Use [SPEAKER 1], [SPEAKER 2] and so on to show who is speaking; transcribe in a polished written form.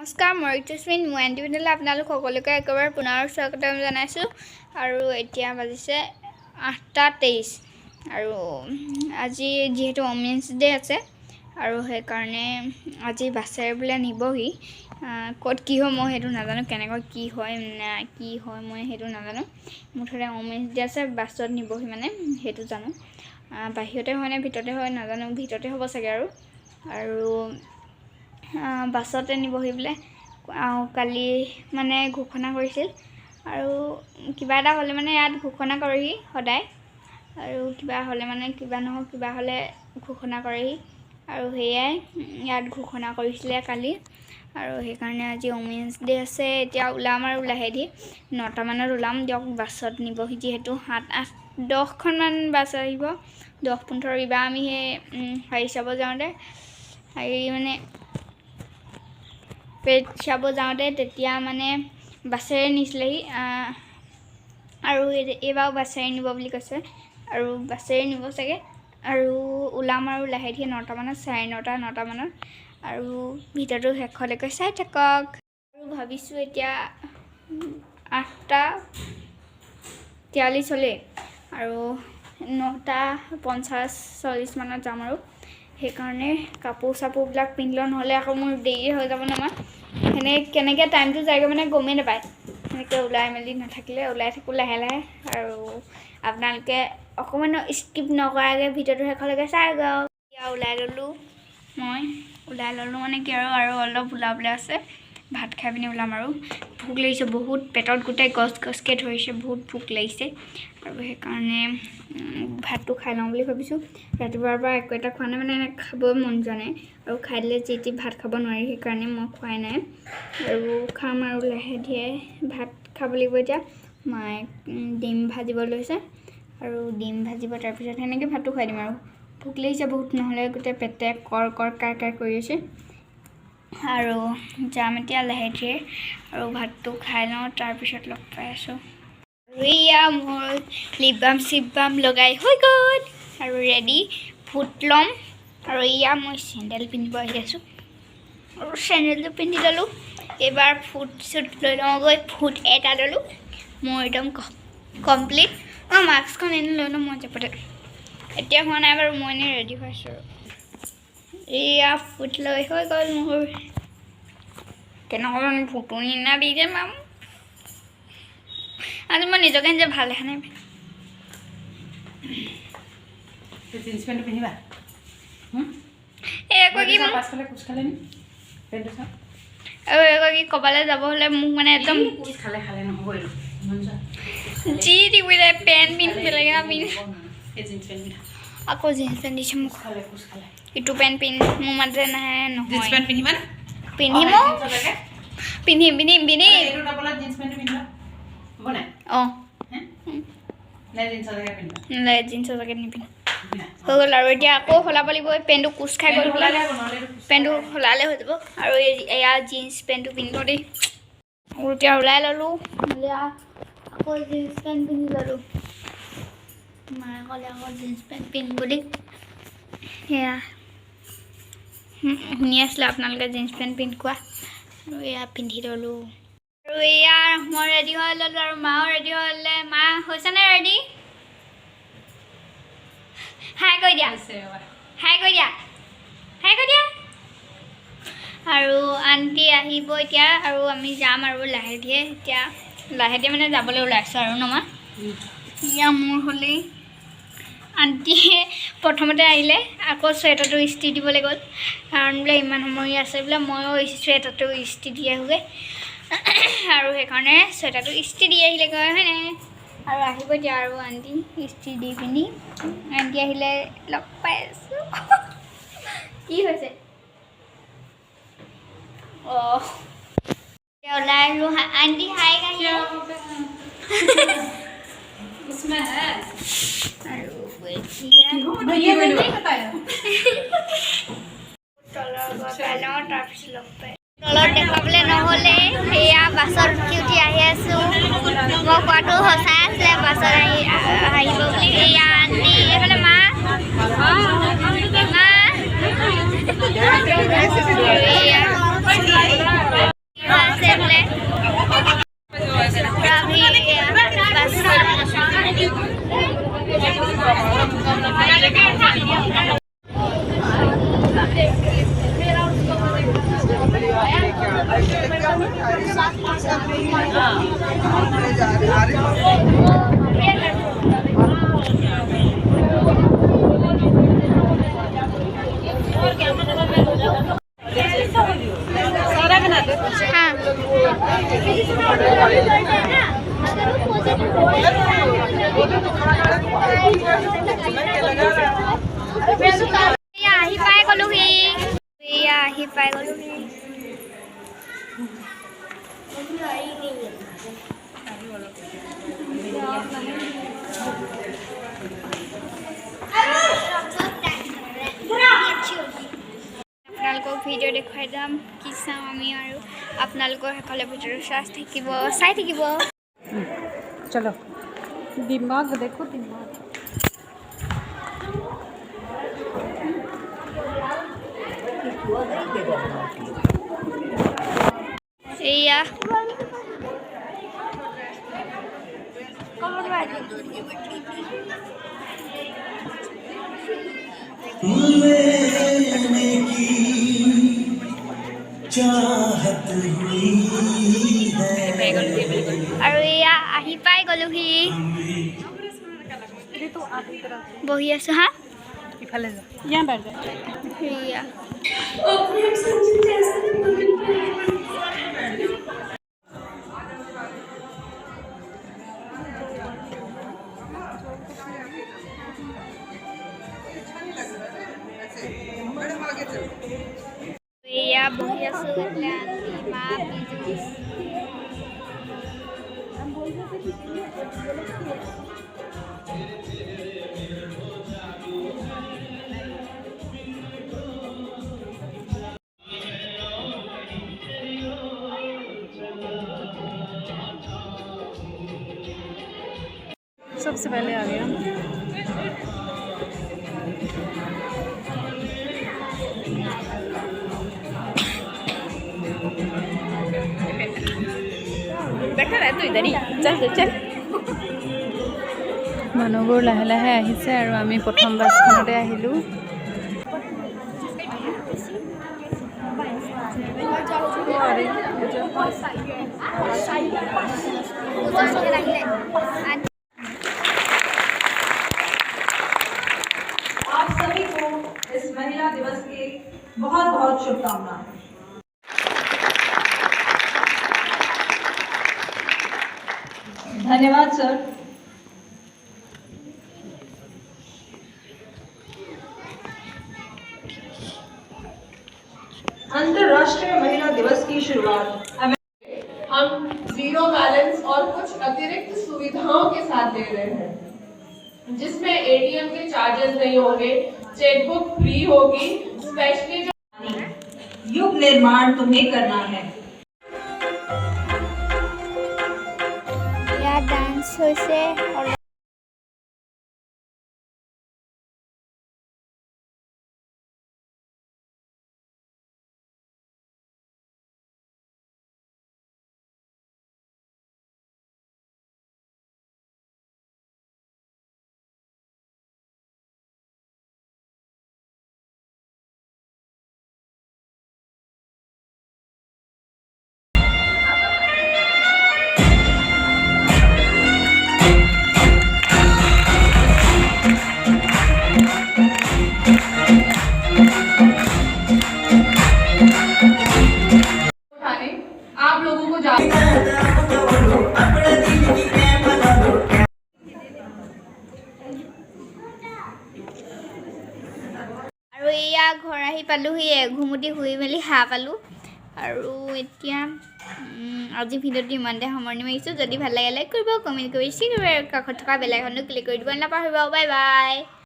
[SPEAKER 1] নমস্কাৰ মই ঋতুস্মিন মুৱান্দি বিনালে আপোনালোক সকলোকে একেবাৰে পুনৰ স্বাগতম জনাইছোঁ আৰু এতিয়া বাজিছে 8:23 আৰু আজি যেহেতু ওমেন্স ডে আছে আৰু সেই কাৰণে আজি বাছেৰে বোলে নিবহি ক'ত কি হয় মই হেতু নাজানো কেনেকৈ কি হয় মই হেতু নাজানো মুঠতে ওমেন্স ডে আছে বাছত নিবহি মানে হেতু জানো বাহিৰতে হয় নে ভিতৰতে হয় নাজানো ভিতৰতে হ'ব চাগে আৰু বাছতে নিবহি বোলে কালি মানে ঘোষণা কৰিছিল আৰু কিবা এটা হ'লে মানে ইয়াত ঘোষণা কৰেহি সদায় আৰু কিবা হ'লে মানে কিবা নহয় কিবা হ'লে ঘোষণা কৰেহি আৰু হেয়াই ইয়াত ঘোষণা কৰিছিলে কালি আৰু সেই কাৰণে আজি ওমেন্স ডে আছে এতিয়া ওলাম আৰু লাহেদি 9টা মানত ওলাম দিয়ক বাছত নিবহি যেহেতু 7-8-10 খনমান বাছ আহিব 10-15 ইবা আমি হেৰি চাব যাওঁতে হেৰি মানে পেট চাব যাওঁতে তেতিয়া মানে বাছেৰে নিছিলেহি আৰু এইবাৰ বাছেৰে নিব বুলি কৈছে আৰু বাছেৰে নিব চাগে আৰু ওলাম আৰু লাহেদি 9টা মানত 9:30 মানত আৰু ভিতৰটো শেষলৈকে চাই থাকক আৰু ভাবিছোঁ এতিয়া 8:43 হ'লে আৰু 9:50-40 মানত যাম আৰু সেইকাৰণে কাপোৰ চাপোৰবিলাক পিন্ধি লওঁ নহ'লে আকৌ মোৰ দেৰি হৈ যাব নহয় কেনেকৈ টাইমটো যায়গৈ মানে গমেই নাপায় এনেকৈ ওলাই মেলি নাথাকিলে ওলাই থাকোঁ লাহে লাহে আৰু আপোনালোকে অকণমান স্কিপ নকৰাকৈ ভিডিঅ'টো শেষলৈকে চাই যাওক এতিয়া ওলাই ল'লোঁ মানে কি আৰু অলপ ওলাবলৈ আছে ভাত খাই পিনি ওলাম আৰু ভোক লাগিছে বহুত পেটত গোটেই গছকৈ ধৰিছে বহুত ভোক লাগিছে আৰু সেইকাৰণে ভাতটো খাই লওঁ বুলি ভাবিছোঁ ৰাতিপুৱাৰ পৰা একো এটা খোৱা নাই মানে খাবই মন যোৱা নাই আৰু খাই দিলে যি ভাত খাব নোৱাৰি সেইকাৰণে মই খোৱাই নাই আৰু খাম আৰু লাহে ধীৰে ভাত খাব লাগিব এতিয়া মায়ে ডিম ভাজিব লৈছে আৰু ডিম ভাজিব তাৰপিছত সেনেকৈ ভাতটো খুৱাই দিম আৰু ভোক লাগিছে বহুত নহ'লে গোটেই পেটে কৰ কাৰ কৰি আছে আৰু যাম এতিয়া লাহে ধীৰে আৰু ভাতটো খাই লওঁ তাৰপিছত লগ পাই আছোঁ ৰিয়া মোৰ লিপ বাম লগাই হৈ গ'ল আৰু ৰেডি ফুট ল'ম আৰু এয়া মই চেণ্ডেল পিন্ধিব আহি আছোঁ আৰু চেণ্ডেলটো পিন্ধি ল'লোঁ এইবাৰ ফুট চুট লৈ লওঁগৈ ফুট এটা ল'লোঁ মোৰ একদম কমপ্লিট মাস্কখন এনে লৈ লওঁ মই যাবতে এতিয়া হোৱা নাই বাৰু মই এনেই ৰেডি হৈ আছোঁ আৰু এয়া ফুট লৈ হৈ গ'ল মোৰ কেনেকুৱা ফুটনি না দি যে মাম আজি মই নিজকে যে ভাল দেখা নাই
[SPEAKER 2] জিন্স পেণ্ট পিন্ধিবা
[SPEAKER 1] আৰু কি ক'বালৈ যাব হ'লে মোক মানে একদম যি দিবলৈ পেণ্ট পিন্ধিব লাগে আকৌ জিন্স পেণ্ট দিছে মোক ইটো পেণ্ট পিন্ধ মোৰ মাজে নাহে নহয় পিন্ধিম জিন্সৰ জেকেট নিপিন্ধো হৈ গ'ল আৰু এতিয়া আকৌ সলাব লাগিব পেণ্টটো কোচ খাই গ'ল পেণ্টটো সলালে হৈ যাব আৰু এয়া জিন্স পেণ্টটো পিন্ধিব দেই আৰু এতিয়া ওলাই ল'লোঁ আকৌ জিন্স পেণ্ট পিন্ধি ল'লোঁ মায়ে ক'লে আকৌ জিন্স পেণ্ট পিন্ধিব দেই সেয়া শুনি আছিলে আপোনালোকে জিন্স পেণ্ট পিন্ধি কোৱা আৰু এয়া পিন্ধি ল'লোঁ আৰু এয়া মই ৰেডি হৈ ল'লোঁ আৰু মাও ৰেডি হ'লে মা হৈছেনে ৰেডি হাই কৈ দিয়া আৰু আণ্টি আহিব এতিয়া আৰু আমি যাম আৰু লাহে ধীৰে মানে যাবলৈ ওলাইছোঁ আৰু নমা এয়া মোৰ হ'লেই আণ্টিয়ে প্ৰথমতে আহিলে আকৌ চুৱেটাৰটো ইস্ত্ৰি দিবলৈ গ'ল কাৰণ বোলে ইমান সময় আছে বোলে ময়ো চুৱেটাৰটো ইস্ত্ৰি দি আহোঁগৈ আৰু সেইকাৰণে চুৱেটাৰটো ইস্ত্ৰি দি আহিলেগৈ হয়নে আৰু আহিব এতিয়া আৰু আণ্টি ইস্ত্ৰি দি পিনি আণ্টি আহিলে লগ পাই আছোঁ কি হৈছে ওলাই আহিলোঁ আণ্টি হাই কাহিলে তলত দেখাবলৈ নহ'লে সেয়া বাছত উঠি আহি আছোঁ মই কোৱাটো সঁচাই আছিলে বাছত আহিব বুলি এয়া আণ্টি এইফালে মা আহি পাই গ'লোহি আহি পাই গ'লোহি আপোনালোকক ভিডিঅ' দেখুৱাই যাম কি চাওঁ আমি আৰু আপোনালোকৰ সেইফালে ভিডিঅ'টো চাই থাকিব
[SPEAKER 2] चलो दिमाग देखो दिमाग
[SPEAKER 1] এয়া আৰু এয়া আহি পাই গ'লোহি বহি আছো হা
[SPEAKER 2] इफाले जा यहाँ बैठ जा
[SPEAKER 1] এয়া এয়া বহি আছো এতিয়া মা পিজুচ
[SPEAKER 2] सबसे पहले आ गया দেখা নাই তো ইদারি চল চল মানুহবোৰ লাহে লাহে আহিছে আৰু আমি প্ৰথম বাছখনতে আহিলোঁ
[SPEAKER 3] आप सभी को इस महिला दिवस की बहुत बहुत शुभकामनाएं धन्यवाद सर अंतर्राष्ट्रीय महिला दिवस की शुरुआत
[SPEAKER 4] हम जीरो बैलेंस और कुछ अतिरिक्त सुविधाओं के साथ दे रहे हैं जिसमें एटीएम के चार्जेस नहीं होंगे चेकबुक फ्री होगी स्पेशली जो
[SPEAKER 3] युग निर्माण तुम्हें करना है
[SPEAKER 1] ইয়াত ডান্স হৈছে
[SPEAKER 4] उठाने आप लोगों को जा
[SPEAKER 1] আৰু এয়া ঘৰ আহি পালোহি ঘুমুটি শুই মেলি হাঁহ পালোঁ আৰু এতিয়া আজি ভিডিঅ'টো ইমানতে সামৰণি মাৰিছোঁ যদি ভাল লাগে লাইক কৰিব কমেণ্ট কৰি শ্বেয়াৰ কৰিব আৰু কাষত থকা বেল আইকনটো ক্লিক কৰি দিব নাপাহৰিব বাই বাই